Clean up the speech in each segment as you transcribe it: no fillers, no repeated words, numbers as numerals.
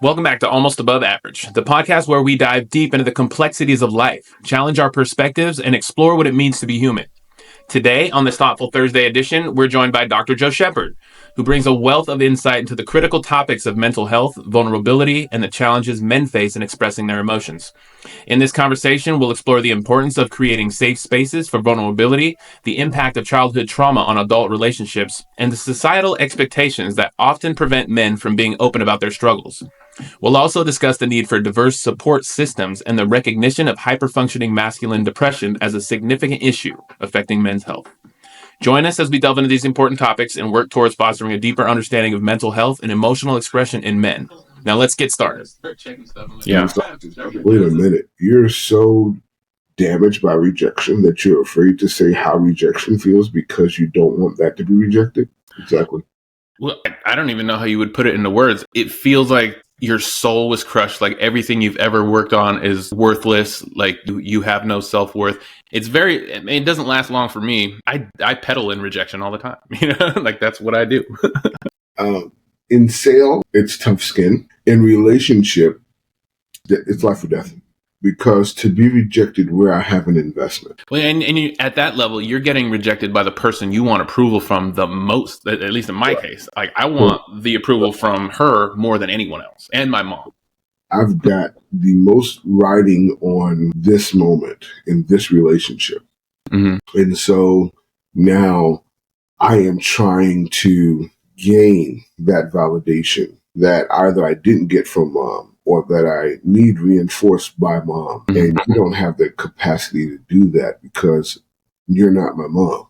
Welcome back to Almost Above Average, the podcast where we dive deep into the complexities of life, challenge our perspectives, and explore what it means to be human. Today, on this Thoughtful Thursday edition, we're joined by Dr. Joe Shepard, who brings a wealth of insight into the critical topics of mental health, vulnerability, and the challenges men face in expressing their emotions. In this conversation, we'll explore the importance of creating safe spaces for vulnerability, the impact of childhood trauma on adult relationships, and the societal expectations that often prevent men from being open about their struggles. We'll also discuss the need for diverse support systems and the recognition of hyperfunctioning masculine depression as a significant issue affecting men's health. Join us as we delve into these important topics and work towards fostering a deeper understanding of mental health and emotional expression in men. Now let's get started. Yeah. Wait a minute. You're so damaged by rejection that you're afraid to say how rejection feels because you don't want that to be rejected? Exactly. Well, I don't even know how you would put it into words. It feels like your soul was crushed, like everything you've ever worked on is worthless, like you have no self-worth. It doesn't last long for me. I pedal in rejection all the time, like that's what I do. In sale, it's tough skin. In relationship, it's life or death. Because to be rejected where I have an investment. Well, and you, at that level, you're getting rejected by the person you want approval from the most, at least in my case. Like, I want the approval from her more than anyone else, and my mom. I've got the most riding on this moment in this relationship. Mm-hmm. And so now I am trying to gain that validation that either I didn't get from mom or that I need reinforced by mom. Mm-hmm. And you don't have the capacity to do that because you're not my mom.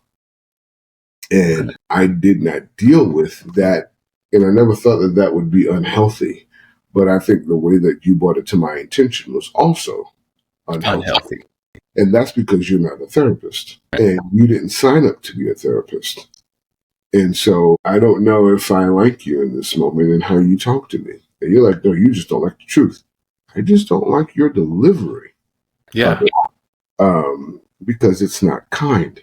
And I did not deal with that. And I never thought that that would be unhealthy. But I think the way that you brought it to my attention was also unhealthy. And that's because you're not a therapist. And you didn't sign up to be a therapist. And so I don't know if I like you in this moment and how you talk to me. And you're like, no, you just don't like the truth. I just don't like your delivery. Yeah. Because it's not kind.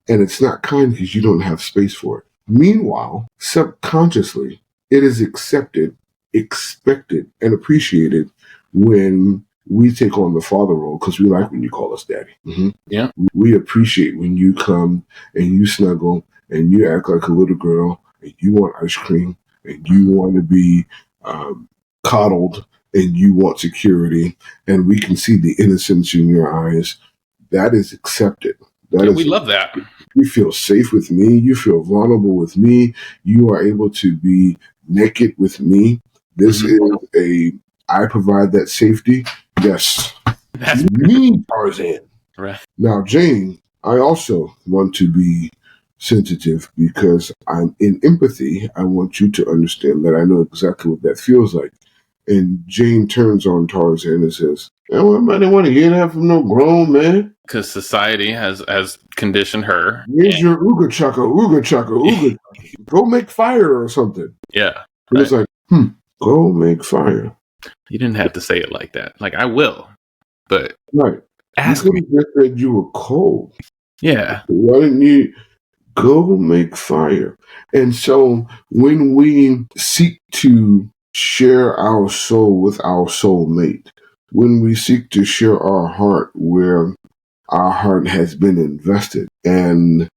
And it's not kind because you don't have space for it. Meanwhile, subconsciously, it is accepted, expected, and appreciated when we take on the father role because we like when you call us daddy. Mm-hmm. Yeah. We appreciate when you come and you snuggle and you act like a little girl and you want ice cream and you want to be coddled and you want security and we can see the innocence in your eyes. That is accepted. We love that. You feel safe with me. You feel vulnerable with me. You are able to be naked with me. This is I provide that safety. Yes. That's me, Tarzan. Right. Now, Jane, I also want to be sensitive because I'm in empathy. I want you to understand that I know exactly what that feels like. And Jane turns on Tarzan and says, "Nobody want to hear that from no grown man." Because society has conditioned her. Here's your ooga chaka. Go make fire or something. Yeah. And it's like, go make fire. You didn't have to say it like that. Like, I will, but right. Ask you me. Just said you were cold. Yeah. Why didn't you go make fire? And so when we seek to share our soul with our soulmate, when we seek to share our heart where our heart has been invested, and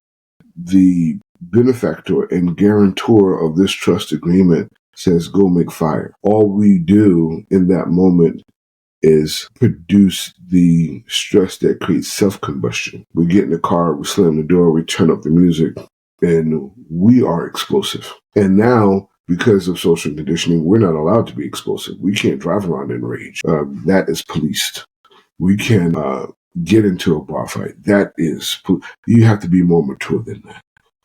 the benefactor and guarantor of this trust agreement says, go make fire. All we do in that moment is produce the stress that creates self-combustion. We get in the car, we slam the door, we turn up the music, and we are explosive. And now, because of social conditioning, we're not allowed to be explosive. We can't drive around in rage. That is policed. We can get into a bar fight. That is, you have to be more mature than that.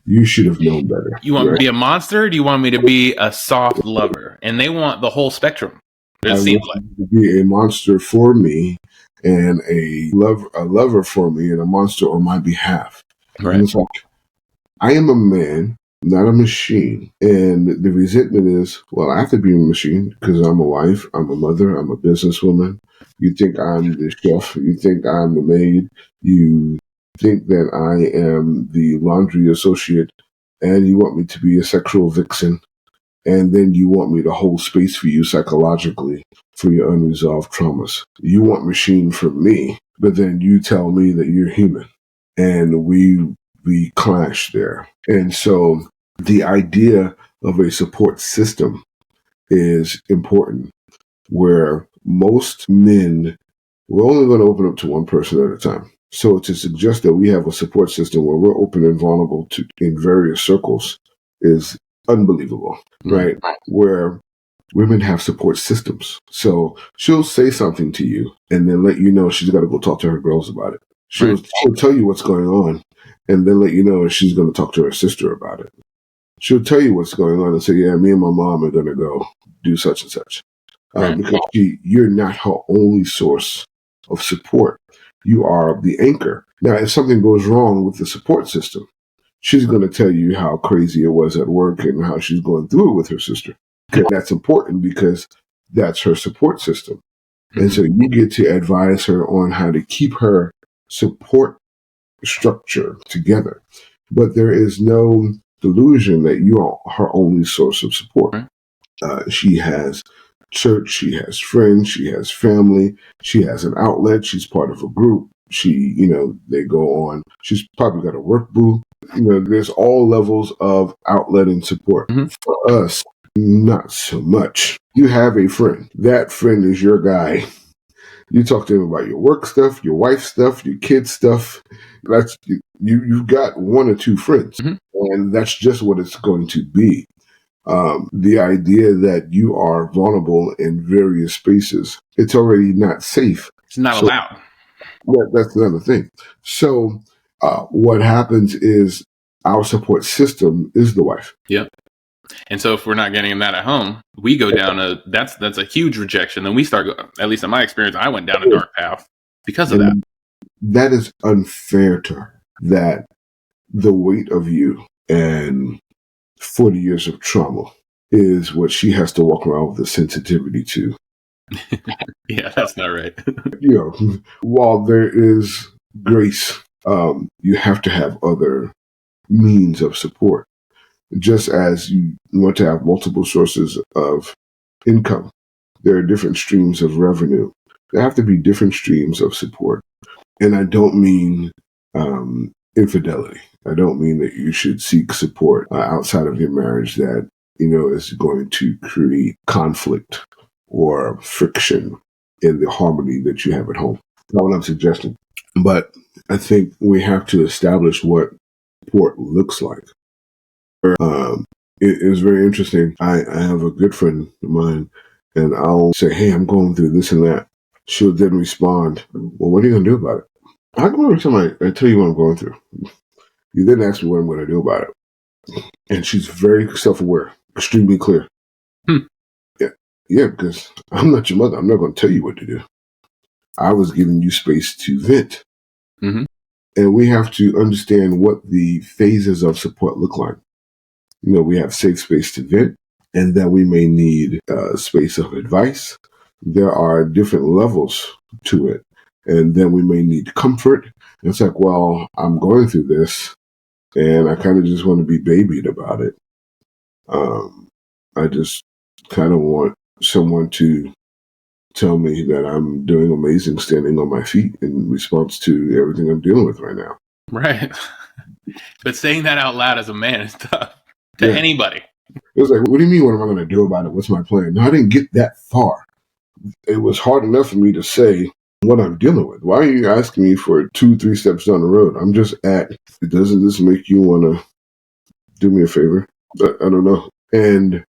You should have known better. You want me to be a monster, or do you want me to be a soft lover? And they want the whole spectrum. I want you to be a monster for me, and a lover for me, and a monster on my behalf. Right. And it's like, I am a man, not a machine. And the resentment is, well, I have to be a machine because I'm a wife, I'm a mother, I'm a businesswoman. You think I'm the chef. You think I'm the maid. You think that I am the laundry associate, and you want me to be a sexual vixen. And then you want me to hold space for you psychologically for your unresolved traumas. You want machine from me, but then you tell me that you're human. And we clash there. And so the idea of a support system is important, where most men, we're only going to open up to one person at a time. So to suggest that we have a support system where we're open and vulnerable to in various circles is unbelievable, right? Where women have support systems. So she'll say something to you and then let you know she's got to go talk to her girls about it. She'll tell you what's going on and then let you know she's going to talk to her sister about it. She'll tell you what's going on and say, yeah, me and my mom are going to go do such and such. Because you're not her only source of support. You are the anchor. Now, if something goes wrong with the support system, she's going to tell you how crazy it was at work and how she's going through it with her sister. Okay, that's important because that's her support system. And so you get to advise her on how to keep her support structure together. But there is no delusion that you are her only source of support. She has church, she has friends, she has family, she has an outlet, she's part of a group. They go on. She's probably got a work boo. There's all levels of outlet and support. For us, not so much. You have a friend. That friend is your guy. You talk to him about your work stuff, your wife stuff, your kids stuff. That's you've got one or two friends, and that's just what it's going to be. The idea that you are vulnerable in various spaces, it's already not safe. It's not allowed. That's another thing. So what happens is our support system is the wife. Yep. And so if we're not getting that at home, we go down that's a huge rejection. Then we start, at least in my experience, I went down a dark path because of that. That is unfair to her, that the weight of you and 40 years of trauma is what she has to walk around with a sensitivity to. Yeah, that's not right. While there is grace, you have to have other means of support. Just as you want to have multiple sources of income, there are different streams of revenue. There have to be different streams of support. And I don't mean infidelity. I don't mean that you should seek support outside of your marriage that, is going to create conflict or friction in the harmony that you have at home. Not what I'm suggesting. But I think we have to establish what support looks like. It is very interesting. I have a good friend of mine, and I'll say, hey, I'm going through this and that. She'll then respond, well, what are you going to do about it? I go every time I tell you what I'm going through. You then ask me what I'm going to do about it. And she's very self-aware, extremely clear. Yeah, because I'm not your mother. I'm not going to tell you what to do. I was giving you space to vent. And we have to understand what the phases of support look like. We have safe space to vent, and then we may need a space of advice. There are different levels to it. And then we may need comfort. It's like, well, I'm going through this, and I kind of just want to be babied about it. I just kind of want someone to tell me that I'm doing amazing standing on my feet in response to everything I'm dealing with right now. Right. But saying that out loud as a man is tough to anybody. It was like, what do you mean? What am I going to do about it? What's my plan? No, I didn't get that far. It was hard enough for me to say what I'm dealing with. Why are you asking me for 2-3 steps down the road? I'm just doesn't this make you want to do me a favor? But I don't know. And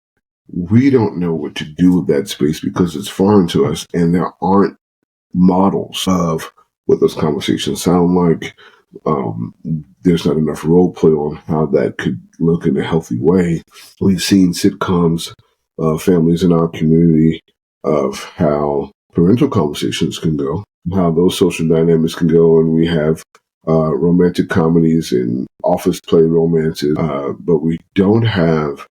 we don't know what to do with that space because it's foreign to us, and there aren't models of what those conversations sound like. There's not enough role play on how that could look in a healthy way. We've seen sitcoms, families in our community, of how parental conversations can go, how those social dynamics can go, and we have romantic comedies and office play romances, but we don't have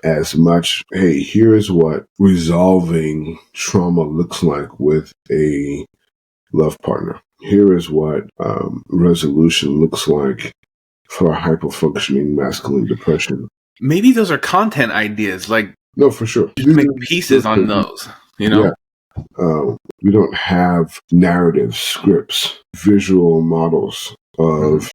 as much, hey, here's what resolving trauma looks like with a love partner. Here is what resolution looks like for hyper-functioning masculine depression. Maybe those are content ideas. Like No, for sure. Just make pieces on those, you know? Yeah. We don't have narrative scripts, visual models of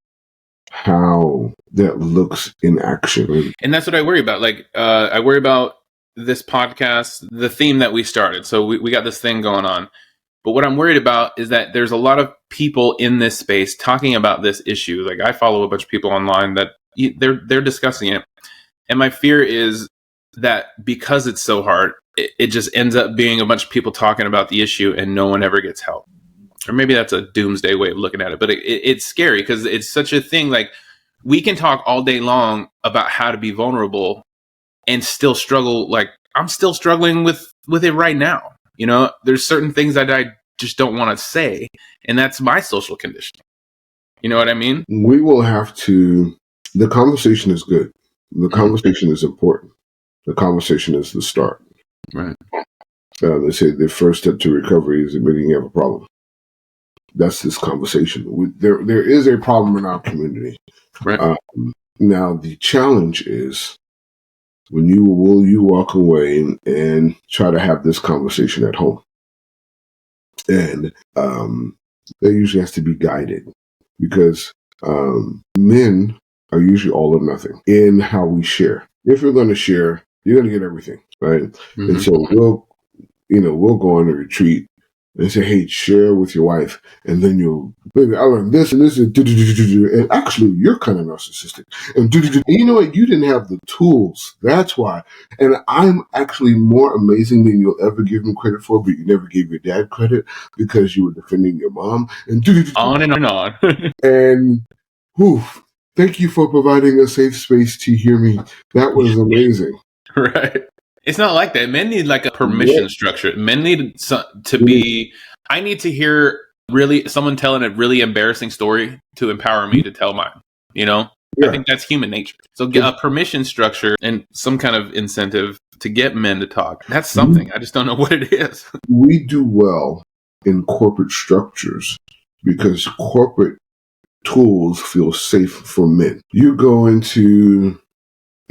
how that looks in action. And that's what I worry about. Like, I worry about this podcast, the theme that we started. So we got this thing going on. But what I'm worried about is that there's a lot of people in this space talking about this issue. Like, I follow a bunch of people online that they're discussing it. And my fear is that because it's so hard, it just ends up being a bunch of people talking about the issue and no one ever gets help. Or maybe that's a doomsday way of looking at it. But it's scary because it's such a thing. Like, we can talk all day long about how to be vulnerable and still struggle. Like, I'm still struggling with it right now. You know, there's certain things that I just don't want to say. And that's my social conditioning. You know what I mean? We will have to, the conversation is good. The conversation is important. The conversation is the start. Right. They say the first step to recovery is admitting you have a problem. That's this conversation. There is a problem in our community. Right. Now, the challenge is when you walk away and try to have this conversation at home. And that usually has to be guided because men are usually all or nothing in how we share. If you're going to share, you're going to get everything, right? Mm-hmm. And so we'll go on a retreat and say, hey, share with your wife. And then maybe I learned this and this, and actually you're kind of narcissistic. And you know what? You didn't have the tools. That's why. And I'm actually more amazing than you'll ever give me credit for, but you never gave your dad credit because you were defending your mom. And on and on. And thank you for providing a safe space to hear me. That was amazing. Right. It's not like that. Men need like a permission structure. Men need to be, I need to hear someone telling a really embarrassing story to empower me to tell mine, you know? Yeah. I think that's human nature. So a permission structure and some kind of incentive to get men to talk. That's something. I just don't know what it is. We do well in corporate structures because corporate tools feel safe for men. You go into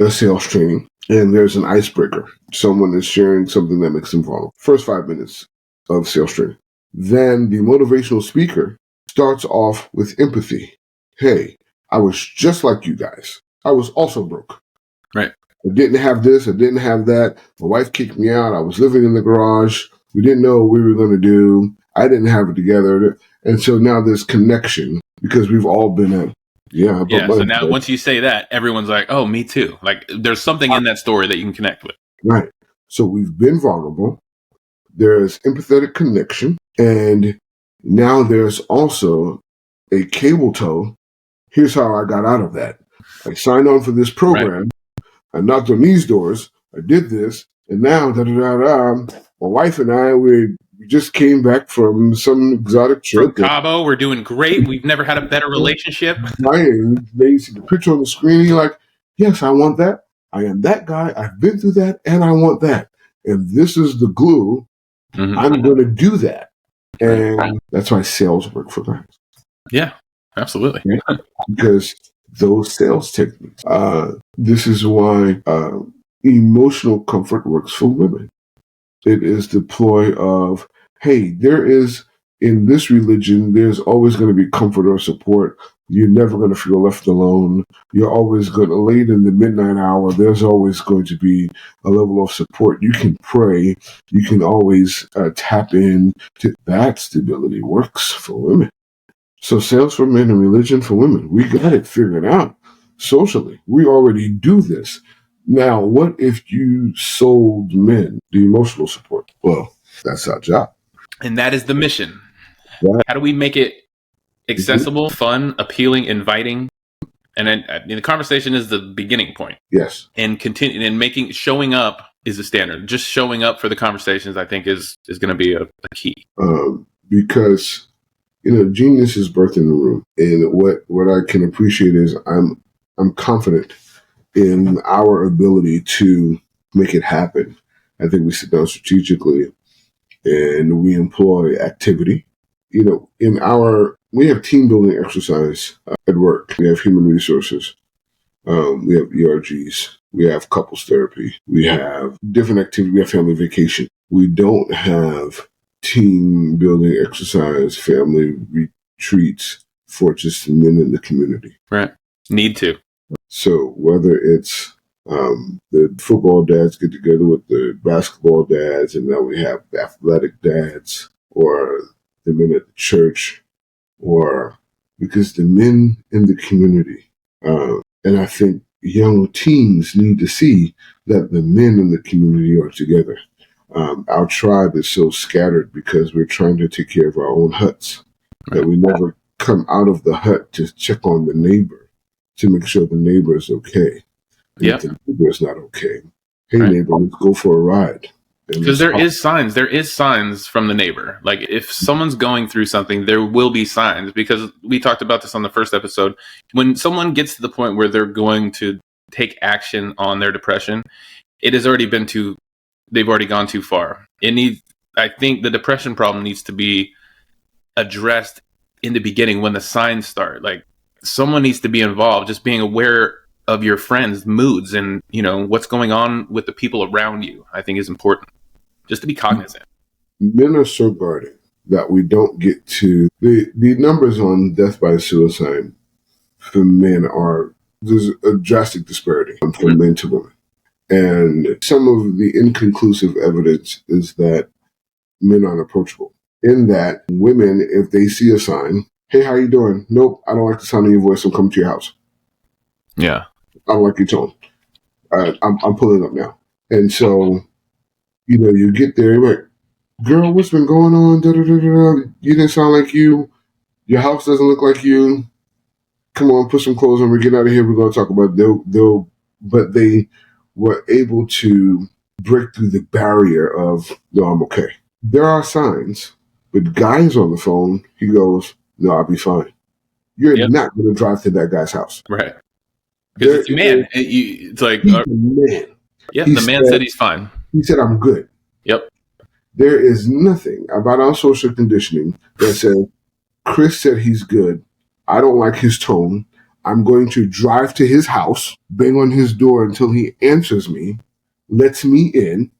a sales training and there's an icebreaker. Someone is sharing something that makes them vulnerable. First 5 minutes of sales training. Then the motivational speaker starts off with empathy. Hey, I was just like you guys. I was also broke. Right. I didn't have this. I didn't have that. My wife kicked me out. I was living in the garage. We didn't know what we were going to do. I didn't have it together. And so now there's connection because we've all been at so now once you say that, everyone's like, oh, me too. Like there's something in that story that you can connect with. Right. So we've been vulnerable. There's empathetic connection. And now there's also a cable tow. Here's how I got out of that. I signed on for this program. Right. I knocked on these doors. I did this. And now, my wife and I, we just came back from some exotic trip. From Cabo, we're doing great. We've never had a better relationship. Right. And they see the picture on the screen. And you're like, yes, I want that. I am that guy. I've been through that. And I want that. And this is the glue. Mm-hmm. I'm going to do that. And that's why sales work for guys. Yeah, absolutely. Yeah? Because those sales techniques. This is why emotional comfort works for women. It is the ploy of, hey, there is, in this religion, there's always going to be comfort or support. You're never going to feel left alone. You're always going to, late in the midnight hour, there's always going to be a level of support. You can pray. You can always tap in to that. Stability works for women. So sales for men and religion for women. We got it figured out socially. We already do this. Now, what if you sold men the emotional support? Well, that's our job. And that is the mission. Right. How do we make it accessible, fun, appealing, inviting? And then the conversation is the beginning point. Yes. And continue and showing up is the standard. Just showing up for the conversations, I think, is going to be a key. Because genius is birthed in the room, and what I can appreciate is I'm confident in our ability to make it happen. I think we sit down strategically and we employ activity. We have team building exercise at work. We have human resources. We have ERGs. We have couples therapy. We have different activities. We have family vacation. We don't have team building exercise, family retreats for just the men in the community. Right. Need to. So whether it's the football dads get together with the basketball dads, and now we have athletic dads, or the men at the church, or because the men in the community, and I think young teens need to see that the men in the community are together. Our tribe is so scattered because we're trying to take care of our own huts, that we never come out of the hut to check on the neighbor to make sure the neighbor is okay. And if the neighbor is not okay, hey neighbor, let's go for a ride. Because there is signs from the neighbor. Like if someone's going through something, there will be signs, because we talked about this on the first episode. When someone gets to the point where they're going to take action on their depression, it has already been they've already gone too far. I think the depression problem needs to be addressed in the beginning when the signs start. Like someone needs to be involved, just being aware of your friends' moods and, what's going on with the people around you, I think is important. Just to be cognizant. Men are so guarded that we don't get to the numbers on death by suicide for men there's a drastic disparity from men to women. And some of the inconclusive evidence is that men aren't approachable. In that women, if they see a sign, hey, how you doing? Nope, I don't like the sound of your voice. I'm coming to your house. Yeah. I don't like your tone. I'm pulling up now. And so, you get there, you're like, girl, what's been going on? Da, da, da, da. You didn't sound like you. Your house doesn't look like you. Come on, put some clothes on. We're getting out of here. We're going to talk about it. But they were able to break through the barrier of, no, I'm okay. There are signs, but guys on the phone, he goes, no, I'll be fine. You're not going to drive to that guy's house. Right. Because it's a man. It's like, he's a man. Yeah, the man said he's fine. He said, I'm good. Yep. There is nothing about our social conditioning that says, Chris said he's good. I don't like his tone. I'm going to drive to his house, bang on his door until he answers me, lets me in,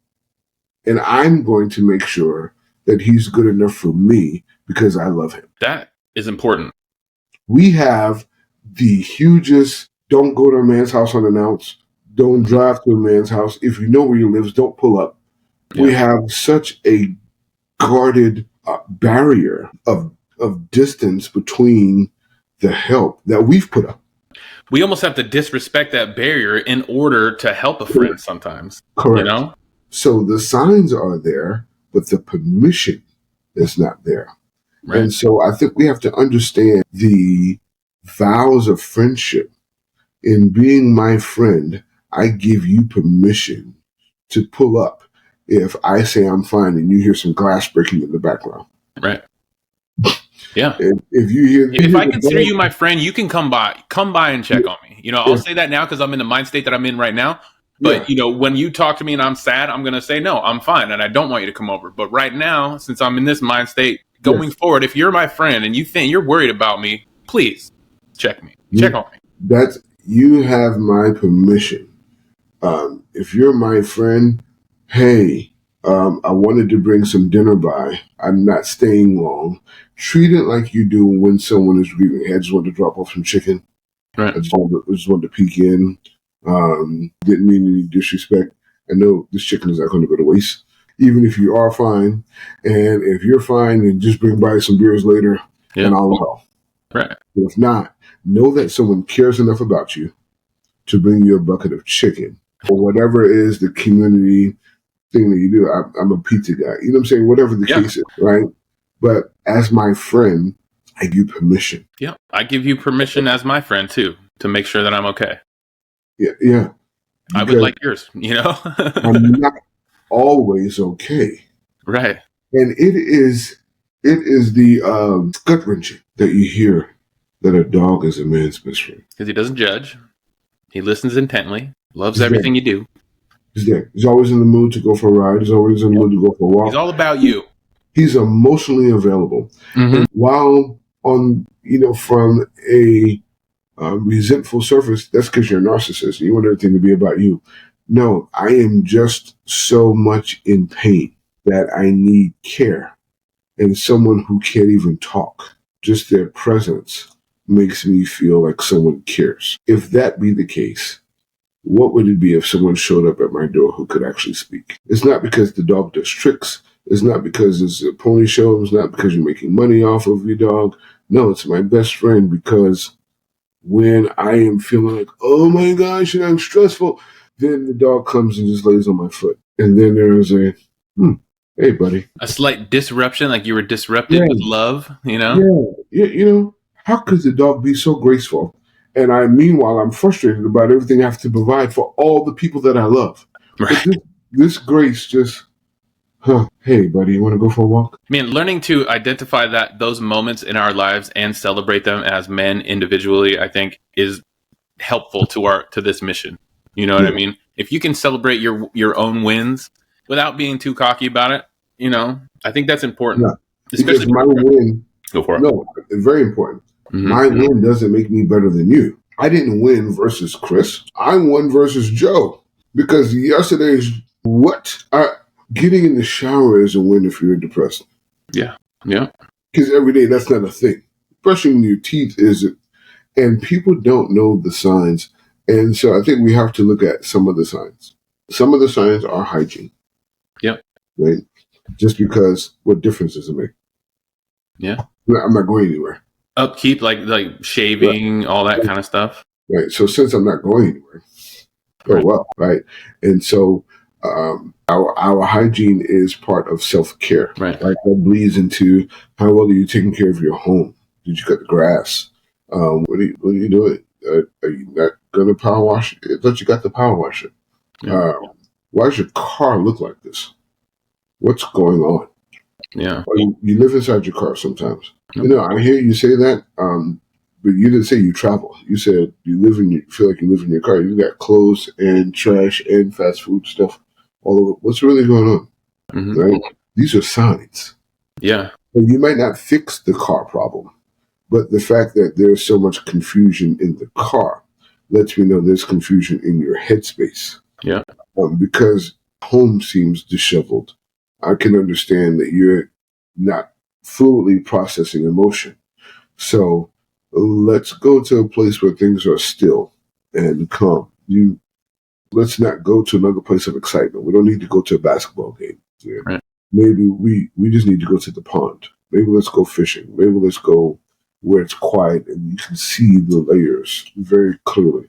and I'm going to make sure that he's good enough for me because I love him. That is important. We have the hugest, don't go to a man's house unannounced, don't drive to a man's house. If you know where he lives, don't pull up. Yeah. We have such a guarded barrier of distance between the help that we've put up. We almost have to disrespect that barrier in order to help a friend sometimes. Correct. So the signs are there, but the permission is not there. Right. And so I think we have to understand the vows of friendship. In being my friend, I give you permission to pull up if I say I'm fine and you hear some glass breaking in the background. Right. Yeah. If I consider you my friend, you can come by and check on me. I'll say that now because I'm in the mind state that I'm in right now. But, when you talk to me and I'm sad, I'm going to say, no, I'm fine. And I don't want you to come over. But right now, since I'm in this mind state going forward, if you're my friend and you think you're worried about me, please check me. Check on me. You have my permission. If you're my friend, hey, I wanted to bring some dinner by. I'm not staying long. Treat it like you do when someone is grieving. Hey, I just wanted to drop off some chicken. Right. I just wanted to peek in. Didn't mean any disrespect. I know this chicken is not going to go to waste. Even if you are fine, and if you're fine, then just bring by some beers later, and I'll know. Right. But if not, know that someone cares enough about you to bring you a bucket of chicken or whatever is the community thing that you do. I'm a pizza guy. You know what I'm saying? Whatever the case is, right? But as my friend, I give you permission. Yeah, I give you permission as my friend too to make sure that I'm okay. Yeah. I would like yours, I'm not always okay. Right. And it is the gut wrenching that you hear that a dog is a man's best friend. Because he doesn't judge. He listens intently. Loves everything you do. He's there. He's always in the mood to go for a ride. He's always in the mood to go for a walk. He's all about you. He's emotionally available. Mm-hmm. And while from a resentful surface, that's because you're a narcissist. You want everything to be about you. No, I am just so much in pain that I need care. And someone who can't even talk, just their presence makes me feel like someone cares. If that be the case, what would it be if someone showed up at my door who could actually speak? It's not because the dog does tricks. It's not because it's a pony show. It's not because you're making money off of your dog. No, it's my best friend because when I am feeling like, oh my gosh, and I'm stressful, then the dog comes and just lays on my foot. And then there's a, hey, buddy. A slight disruption, like you were disrupted with love, you know? Yeah. You know, how could the dog be so graceful? And meanwhile, I'm frustrated about everything I have to provide for all the people that I love. Right. But this grace just, hey, buddy, you want to go for a walk? I mean, learning to identify those moments in our lives and celebrate them as men individually, I think, is helpful to this mission. You know what I mean? If you can celebrate your own wins without being too cocky about it, I think that's important. Yeah. Especially because my win. Go for it. No, it's very important. Mm-hmm. My win doesn't make me better than you. I didn't win versus Chris. I won versus Joe. Because yesterday's getting in the shower is a win if you're depressed. Yeah. Yeah. Because every day that's not a thing. Brushing your teeth isn't. And people don't know the signs. And so I think we have to look at some of the signs. Some of the signs are hygiene. Yep. Right? Just because, what difference does it make? Yeah. I'm not going anywhere. Upkeep, like shaving, all that kind of stuff. Right. So since I'm not going anywhere, right. And so our hygiene is part of self-care. Right. That bleeds into how well are you taking care of your home? Did you cut the grass? What are you doing? Are you not going to power wash it? I thought you got the power washer. Yeah. Why does your car look like this? What's going on? Yeah. You live inside your car sometimes. I hear you say that, but you didn't say you travel. You said you feel like you live in your car. You got clothes and trash and fast food stuff all over. What's really going on? Mm-hmm. Right? These are signs. Yeah. And you might not fix the car problem, but the fact that there's so much confusion in the car lets me know there's confusion in your headspace. Yeah. Because home seems disheveled. I can understand that you're not fluidly processing emotion. So let's go to a place where things are still and calm. Let's not go to another place of excitement. We don't need to go to a basketball game. Yeah. Right. Maybe we just need to go to the pond. Maybe let's go fishing. Maybe let's go where it's quiet and you can see the layers very clearly.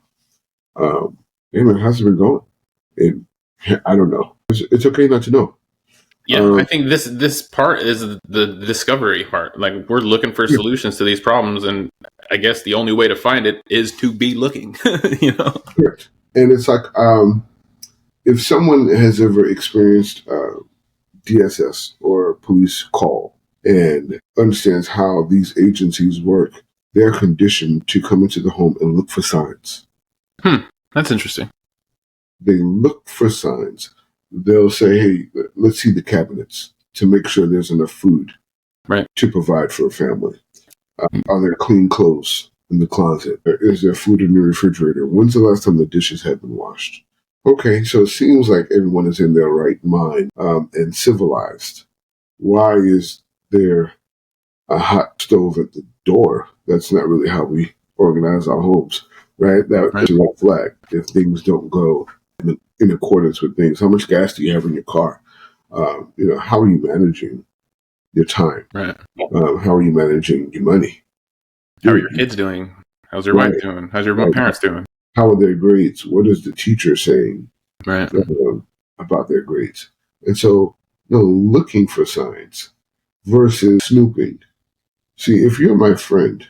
Hey man, how's it been going? And I don't know. It's okay not to know. Yeah, I think this part is the discovery part. Like, we're looking for solutions to these problems, and I guess the only way to find it is to be looking. Correct. And it's like if someone has ever experienced DSS or police call and understands how these agencies work, they're conditioned to come into the home and look for signs. That's interesting. They look for signs. They'll say, hey, let's see the cabinets to make sure there's enough food to provide for a family. Are there clean clothes in the closet? Is there food in the refrigerator? When's the last time the dishes have been washed? Okay, so it seems like everyone is in their right mind and civilized. Why is there a hot stove at the door? That's not really how we organize our homes, right? That's a red flag if things don't go in accordance with things. How much gas do you have in your car? How are you managing your time? Right. How are you managing your money? How are your kids doing? How's your wife doing? How's your parents doing? How are their grades? What is the teacher saying about their grades? And so, looking for signs versus snooping. See, if you're my friend,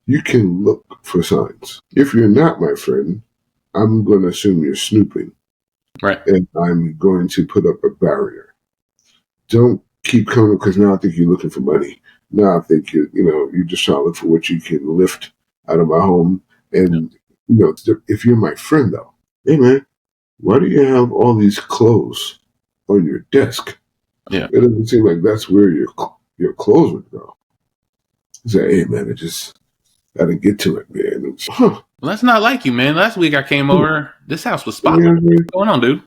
you can look for signs. If you're not my friend, I'm going to assume you're snooping. Right. And I'm going to put up a barrier. Don't keep coming because now I think you're looking for money. Now I think you're just trying to look for what you can lift out of my home. And, if you're my friend though, hey man, why do you have all these clothes on your desk? Yeah. It doesn't seem like that's where your clothes would go. Say, hey man, got to get to it, man. It's, Well, that's not like you, man. Last week I came over. This house was spotless. Yeah, What's going on, dude?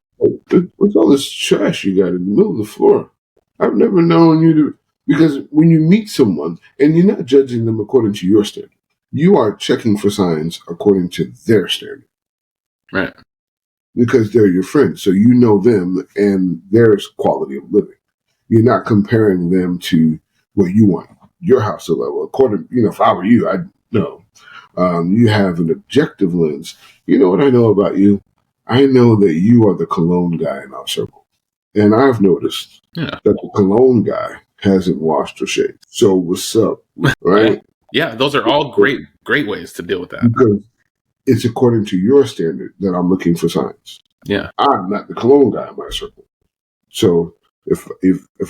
what's all this trash you got in the middle of the floor? I've never known you to, because when you meet someone and you're not judging them according to your standard, you are checking for signs according to their standard. Right. Because they're your friends, so you know them and their quality of living. You're not comparing them to what you want, your house to level. According, if I were you, I'd know. You have an objective lens. You know what I know about you? I know that you are the cologne guy in our circle. And I've noticed that the cologne guy hasn't washed or shaved. So what's up? Right? Yeah, those are all great ways to deal with that. Because it's according to your standard that I'm looking for signs. Yeah. I'm not the cologne guy in my circle. So if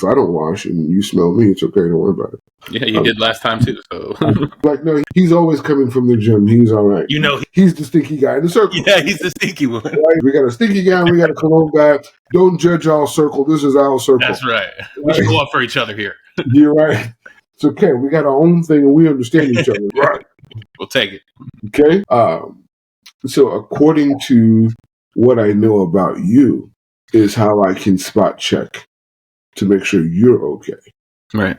I don't wash and you smell me, it's okay. Don't worry about it. Yeah, you did last time too. So no, he's always coming from the gym. He's all right. He's the stinky guy in the circle. Yeah, he's the stinky one. Right? We got a stinky guy and we got a cologne guy. Don't judge our circle. This is our circle. That's right. We should go up for each other here. You're right. It's okay. We got our own thing and we understand each other. Right. We'll take it. Okay. So according to what I know about you is how I can spot check to make sure you're okay. Right.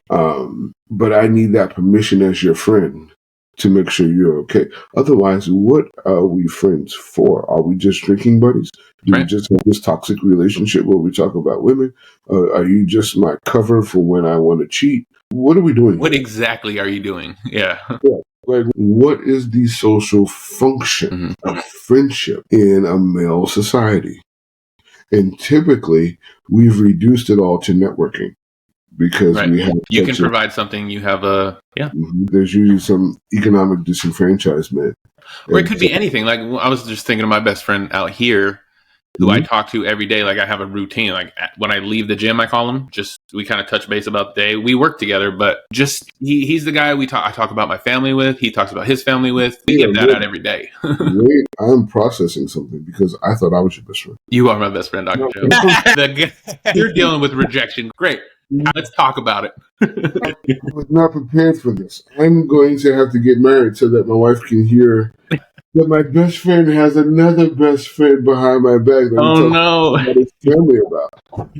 But I need that permission as your friend to make sure you're okay. Otherwise, what are we friends for? Are we just drinking buddies? Do we just have this toxic relationship where we talk about women? Are you just my cover for when I want to cheat? What are we doing? What exactly are you doing? Yeah. Like, what is the social function of friendship in a male society? And typically, we've reduced it all to networking because we have. You can provide something. You have a There's usually some economic disenfranchisement, or it could be anything. Like I was just thinking of my best friend out here, who I talk to every day. Like I have a routine. Like when I leave the gym, I call him. Just we kind of touch base about the day. We work together, but just he's the guy I talk about my family with. He talks about his family with. We get that out every day. Wait, I'm processing something because I thought I was your best friend. You are my best friend, Dr. Joe. You're dealing with rejection. Great. Let's talk about it. I was not prepared for this. I'm going to have to get married so that my wife can hear that my best friend has another best friend behind my back. Oh no! His family about.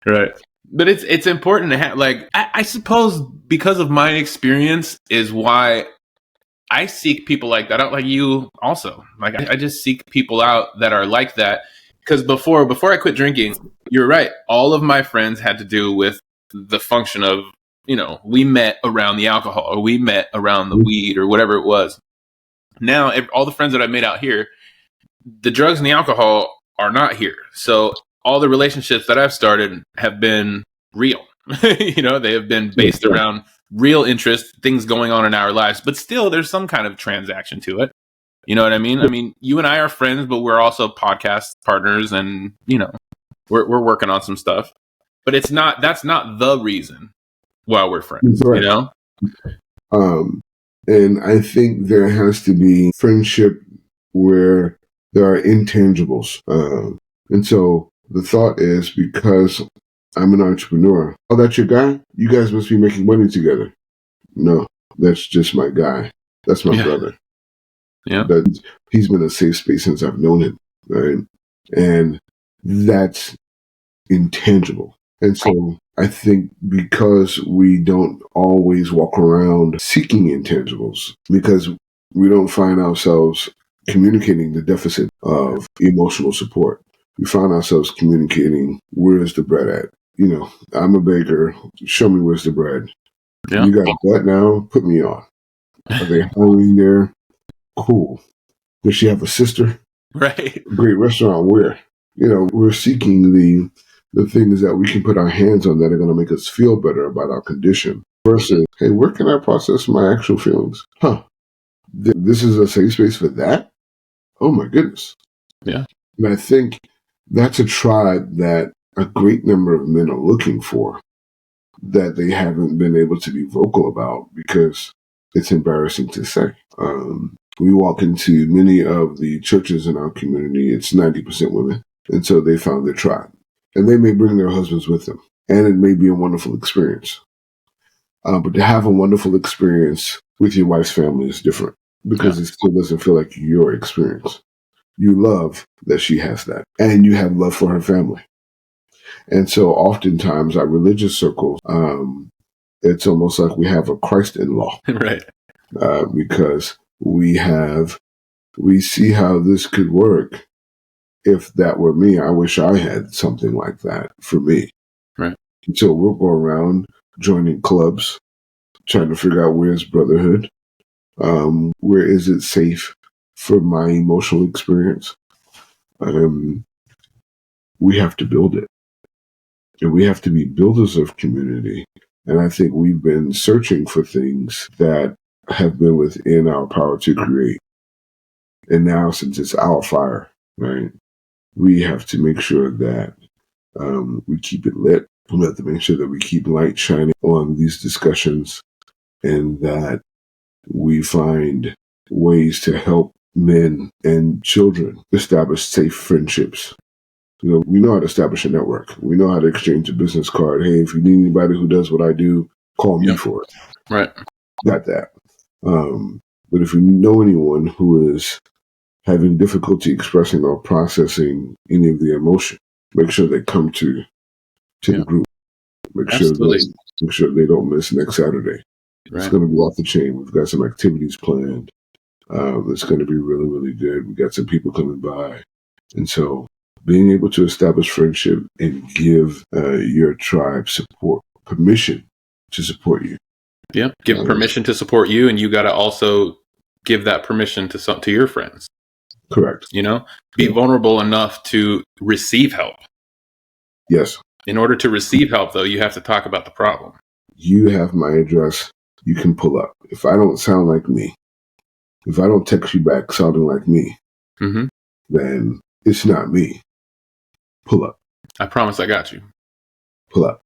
Right, but it's important to have. Like I suppose because of my experience is why I seek people like that out. Like you also. Like I just seek people out that are like that. Because before I quit drinking, you're right. All of my friends had to do with the function of, we met around the alcohol or we met around the weed or whatever it was. Now, all the friends that I've made out here, the drugs and the alcohol are not here. So all the relationships that I've started have been real. They have been based around real interest, things going on in our lives. But still, there's some kind of transaction to it. You know what I mean? I mean, you and I are friends, but we're also podcast partners and, we're working on some stuff. But that's not the reason why we're friends, right. And I think there has to be friendship where there are intangibles. And so the thought is, because I'm an entrepreneur, oh, that's your guy? You guys must be making money together. No, that's just my guy. That's my brother. Yeah. He's been a safe space since I've known him. Right. And that's intangible. And so I think because we don't always walk around seeking intangibles, because we don't find ourselves communicating the deficit of emotional support, we find ourselves communicating, where's the bread at? I'm a baker. Show me where's the bread. Yeah. You got that now? Put me on. Are they hiring there? Cool. Does she have a sister? Right. Great restaurant. Where? We're seeking the things that we can put our hands on that are going to make us feel better about our condition versus, hey, where can I process my actual feelings? This is a safe space for that? Oh my goodness. Yeah. And I think that's a tribe that a great number of men are looking for that they haven't been able to be vocal about because it's embarrassing to say. We walk into many of the churches in our community, it's 90% women. And so they found their tribe. And they may bring their husbands with them. And it may be a wonderful experience. But to have a wonderful experience with your wife's family is different. because it still doesn't feel like your experience. You love that she has that, and you have love for her family. And so oftentimes our religious circles, it's almost like we have a Christ-in-law. Right. Because we see how this could work. If that were me, I wish I had something like that for me. Right. And so we'll go around joining clubs, trying to figure out where's brotherhood, where is it safe for my emotional experience. We have to build it. And we have to be builders of community. And I think we've been searching for things that have been within our power to create. And now, since it's our fire, right, we have to make sure that we keep it lit. We have to make sure that we keep light shining on these discussions and that we find ways to help men and children establish safe friendships. We know how to establish a network. We know how to exchange a business card. Hey, if you need anybody who does what I do, call me for it. Right. Got that. But if we know anyone who is having difficulty expressing or processing any of the emotion, make sure they come to the group. Make sure they don't miss next Saturday. Right. It's going to be off the chain. We've got some activities planned. It's going to be really, really good. We got some people coming by. And so being able to establish friendship and give your tribe permission to support you. Yeah. Give permission to support you, and you got to also give that permission to your friends. Correct. Be vulnerable enough to receive help. Yes. In order to receive help, though, you have to talk about the problem. You have my address. You can pull up. If I don't sound like me, if I don't text you back sounding like me, then it's not me. Pull up. I promise I got you. Pull up.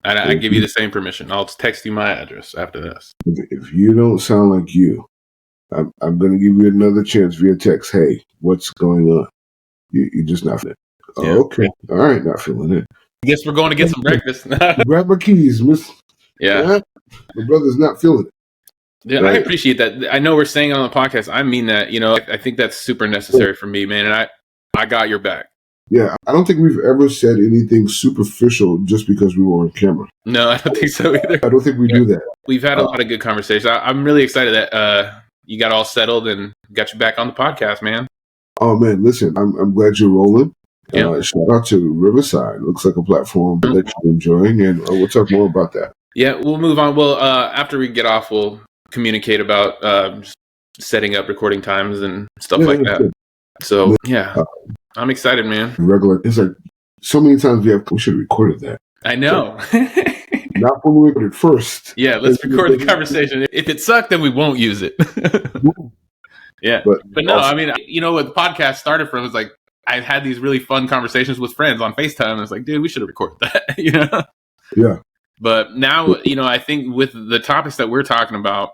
And I give you the same permission. I'll text you my address after this. If you don't sound like you, I'm going to give you another chance via text. Hey, what's going on? You're just not feeling it. Yeah. Okay. All right. Not feeling it. I guess we're going to get some breakfast. Grab my keys, miss. Yeah. My brother's not feeling it. Yeah, right? I appreciate that. I know we're saying it on the podcast. I mean that, I think that's super necessary for me, man. And I got your back. Yeah. I don't think we've ever said anything superficial just because we were on camera. No, I don't think so either. I don't think we do that. We've had a lot of good conversations. I'm really excited that you got all settled and got you back on the podcast, man. Oh, man. Listen, I'm glad you're rolling. Yeah. Shout out to Riverside. Looks like a platform that you're enjoying, and we'll talk more about that. Yeah, we'll move on. Well, after we get off, we'll communicate about setting up recording times and stuff like that. Good. So, I'm excited, man. It's like so many times we should have recorded that. I know. Not when we recorded first. Yeah, let's record the conversation. If it sucked, then we won't use it. Yeah. But no, also, I mean, what the podcast started from is like, I've had these really fun conversations with friends on FaceTime. And it's like, dude, we should have recorded that, Yeah. But now, I think with the topics that we're talking about,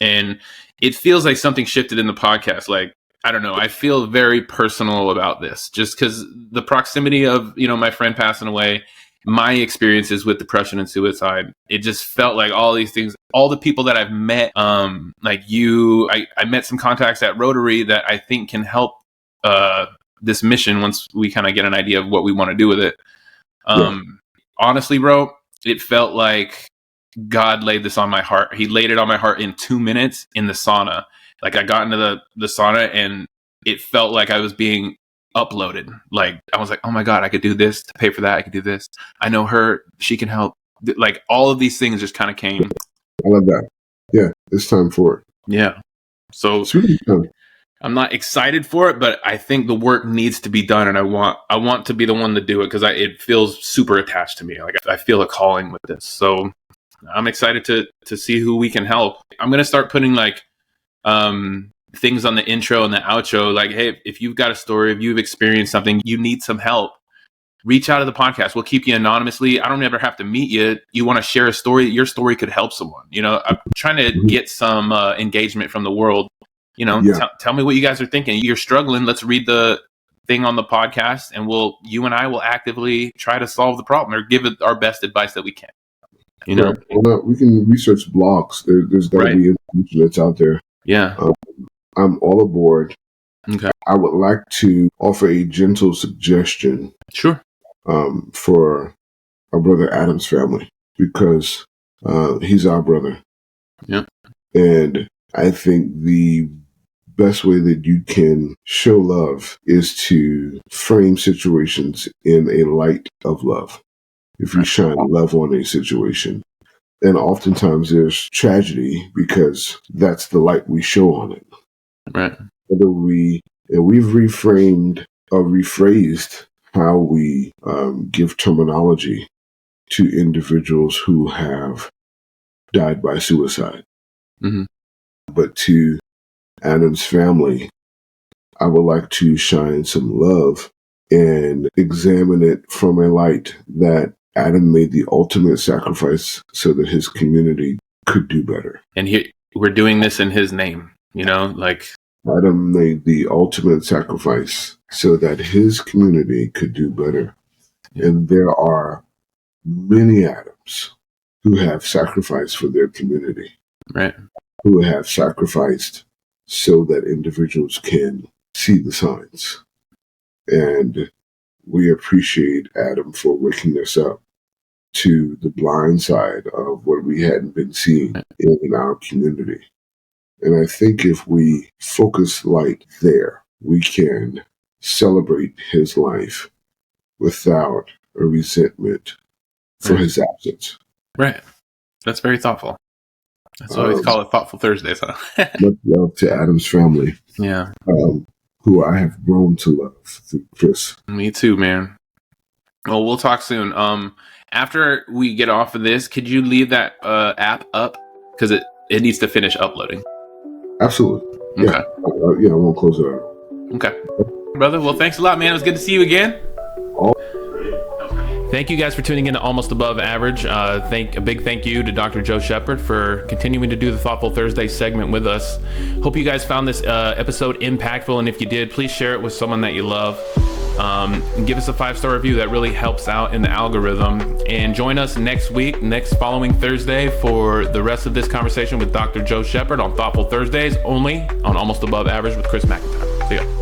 and it feels like something shifted in the podcast. Like, I don't know, I feel very personal about this just because the proximity of, my friend passing away, my experiences with depression and suicide, it just felt like all these things, all the people that I've met, like you, I met some contacts at Rotary that I think can help this mission once we kind of get an idea of what we want to do with it. Honestly, bro, it felt like God laid this on my heart. He laid it on my heart in 2 minutes in the sauna. Like I got into the sauna and it felt like I was being uploaded. Like I was like, oh my God, I could do this to pay for that. I could do this. I know her. She can help. Like all of these things just kind of came. I love that. Yeah, it's time for it. Yeah. So I'm not excited for it, but I think the work needs to be done, and I want to be the one to do it because it feels super attached to me. Like I feel a calling with this. So I'm excited to see who we can help. I'm gonna start putting like things on the intro and the outro. Like, hey, if you've got a story, if you've experienced something, you need some help, reach out to the podcast. We'll keep you anonymously. I don't ever have to meet you. You want to share a story? Your story could help someone. I'm trying to get some engagement from the world. Tell me what you guys are thinking. You're struggling. Let's read the thing on the podcast, and you and I will actively try to solve the problem or give it our best advice that we can. Well, we can research blogs. There's got to be information that's out there. Yeah. I'm all aboard. Okay. I would like to offer a gentle suggestion Sure. for our brother Adam's family, because he's our brother. Yeah. And I think the best way that you can show love is to frame situations in a light of love. If you shine love on a situation, and oftentimes there's tragedy because that's the light we show on it. Right. We've reframed or rephrased how we give terminology to individuals who have died by suicide. Mm-hmm. But to Adam's family, I would like to shine some love and examine it from a light that Adam made the ultimate sacrifice so that his community could do better. And here we're doing this in his name, like Adam made the ultimate sacrifice so that his community could do better. And there are many Adams who have sacrificed for their community, right, who have sacrificed so that individuals can see the signs. And we appreciate Adam for waking us up to the blind side of what we hadn't been seeing in our community. And I think if we focus light there, we can celebrate his life without a resentment for his absence. Right. That's very thoughtful. That's why we call it Thoughtful Thursdays, huh? Much love to Adam's family. Yeah. Who I have grown to love through Chris. Me too, man. Well, we'll talk soon. After we get off of this, could you leave that app up? Because it needs to finish uploading. Absolutely. Okay. I won't close it out. Okay. Brother, well, thanks a lot, man. It was good to see you again. Thank you guys for tuning in to Almost Above Average. A big thank you to Dr. Joe Shepard for continuing to do the Thoughtful Thursday segment with us. Hope you guys found this episode impactful, and if you did, please share it with someone that you love. And give us a 5-star review. That really helps out in the algorithm. And join us next following Thursday, for the rest of this conversation with Dr. Joe Shepard on Thoughtful Thursdays, only on Almost Above Average with Chris McIntyre. See ya.